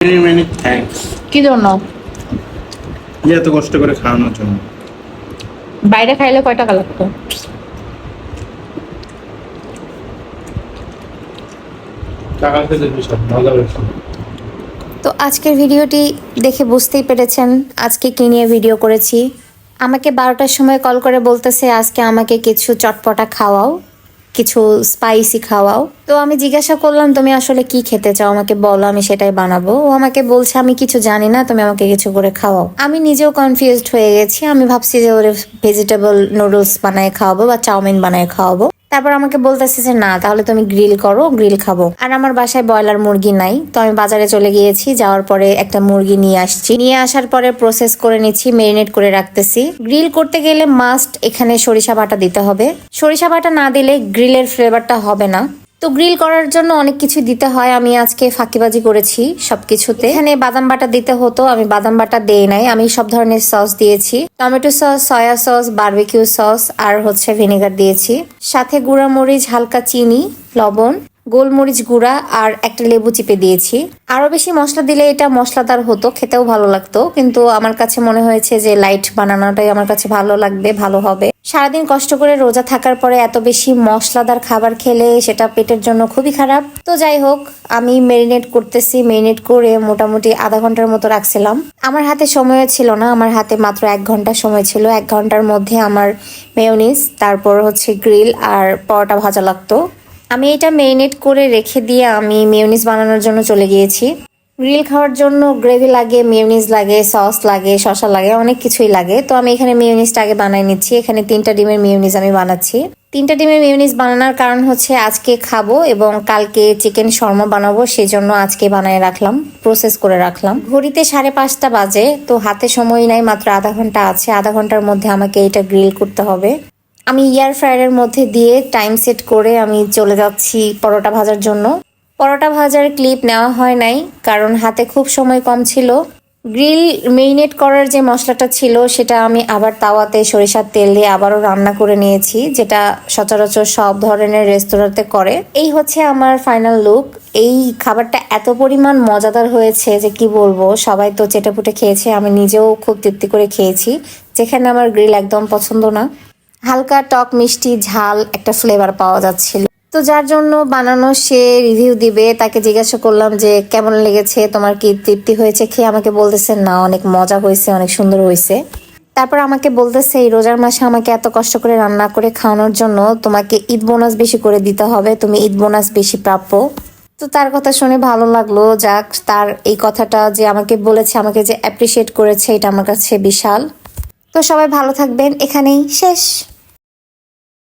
Many many thanks কি জন্য? যে এত কষ্ট করে খাওয়ানোর জন্য। বাইরে খাইলে কয় টাকা লাগতো? টাকা খেতে বিষয় মজা বেশি। তো আজকের ভিডিওটি দেখে বুঝতেই পেরেছেন আজকে কি নিয়ে ভিডিও করেছি। আমাকে 12টার সময় কল করে বলতেছে আজকে আমাকে কিছু চটপটা খাওয়াও, কিছু স্পাইসি খাওয়াও। তো আমি জিজ্ঞাসা করলাম তুমি আসলে কি খেতে চাও, আমাকে বলো, আমি সেটাই বানাবো। ও আমাকে বলছে আমি কিছু জানি না, তুমি আমাকে কিছু করে খাওয়াও। আমি নিজেও কনফিউজড হয়ে গেছি। আমি ভাবছি যে ওরে ভেজিটেবল নুডলস বানায় খাওয়াবো বা চাউমিন বানায় খাওয়াবো। তারপর আমাকে বলতেছে যে না, তাহলে তুমি গ্রিল করো, গ্রিল খাবো। আর আমার বাসায় ব্রয়লার মুরগি নাই, তো আমি বাজারে চলে গিয়েছি। যাওয়ার পরে একটা মুরগি নিয়ে আসছি। নিয়ে আসার পরে প্রসেস করে নিচ্ছি, মেরিনেট করে রাখতেছি। গ্রিল করতে গেলে মাস্ট এখানে সরিষা বাটা দিতে হবে। সরিষা বাটা না দিলে গ্রিলের ফ্লেভারটা হবে না। তো গ্রিল করার জন্য অনেক কিছু দিতে হয়। আমি আজকে ফাঁকিবাজি করেছি সবকিছুতে। এখানে বাদাম বাটা দিতে হতো, আমি বাদাম বাটা দেই নাই। আমি সব ধরনের সস দিয়েছি, tomato sauce, soya sauce, barbecue sauce আর ভিনেগার দিয়েছি। সাথে গুঁড়া মরিচ, হালকা চিনি, লবণ, গোলমরিচ গুঁড়া আর একটা লেবু চিপে দিয়েছি। আরো বেশি মশলা দিলে এটা মশলাদার হতো, খেতেও ভালো লাগতো, কিন্তু আমার কাছে মনে হয়েছে যে লাইট বানানোটাই আমার কাছে ভালো লাগবে, ভালো হবে। সারাদিন কষ্ট করে রোজা থাকার পরে এত বেশি মশলাদার খাবার খেলে সেটা পেটের জন্য খুবই খারাপ। তো যাই হোক, আমি মেরিনেট করতেছি। মেরিনেট করে মোটামুটি আধা ঘন্টার মতো রাখছিলাম। আমার হাতে সময় ছিল না, আমার হাতে মাত্র 1 ঘন্টা সময় ছিল। 1 ঘন্টার মধ্যে আমার মেয়োনিজ, তারপর গ্রিল আর পরোটা ভাজা লাগতো। আমি এটা মেরিনেট করে রেখে দিয়ে আমি মেয়োনিজ বানানোর জন্য চলে গিয়েছি। গ্রিল খাওয়ার জন্য গ্রেভি লাগে, মেয়োনিজ লাগে, সস লাগে, শসা লাগে, অনেক কিছুই লাগে। তো আমি এখানে মেয়োনিজটা আগে বানাই নিচ্ছি। এখানে 3টা ডিমের মেয়োনিজ আমি বানাচ্ছি। 3টা ডিমের মেয়োনিজ বানানোর কারণ হচ্ছে আজকে খাবো এবং কালকে চিকেন শর্মা বানাবো, সেই জন্য আজকে বানিয়ে রাখলাম, প্রসেস করে রাখলাম। ঘড়িতে 5:30 বাজে, তো হাতে সময় নাই, মাত্র আধা ঘন্টা আছে। আধা ঘন্টার মধ্যে আমাকে এটা গ্রিল করতে হবে। আমি এয়ার ফ্রায়ারের মধ্যে দিয়ে টাইম সেট করে আমি চলে যাচ্ছি পরোটা ভাজার জন্য। পরোটা ভাজার ক্লিপ নেওয়া হয় নাই, কারণ হাতে খুব সময় কম ছিল। গ্রিল মেরিনেট করার যে মশলাটা ছিল সেটা আমি আবার তাওয়াতে সরিষার তেল দিয়ে আবারও রান্না করে নিয়েছি, যেটা সচরাচর সব ধরনের রেস্তোরাঁতে করে। এই হচ্ছে আমার ফাইনাল লুক। এই খাবারটা এত পরিমাণ মজাদার হয়েছে যে কি বলবো। সবাই তো চেটেপুটে খেয়েছে, আমি নিজেও খুব তৃপ্তি করে খেয়েছি। যেখানে আমার গ্রিল একদম পছন্দ না, হালকা টক মিষ্টি ঝাল একটা ফ্লেভার পাওয়া যাচ্ছিল। তো যার জন্য বানানো সে রিভিউ দিবে, তাকে জিজ্ঞাসা করলাম যে কেমন লেগেছে, তোমার কি তৃপ্তি হয়েছে খেয়ে? আমাকে বলতেছে না, অনেক মজা হয়েছে, অনেক সুন্দর হয়েছে। তারপর আমাকে বলতেছে এই রোজার মাসে আমাকে এত কষ্ট করে রান্না করে খাওয়ানোর জন্য তোমাকে ঈদ বোনাস বেশি করে দিতে হবে, তুমি ঈদ বোনাস বেশি প্রাপ্য। তো তার কথা শুনে ভালো লাগলো। যাক, তার এই কথাটা যে আমাকে বলেছে, আমাকে যে অ্যাপ্রিসিয়েট করেছে, এটা আমার কাছে বিশাল। তো সবাই ভালো থাকবেন, এখানেই শেষ।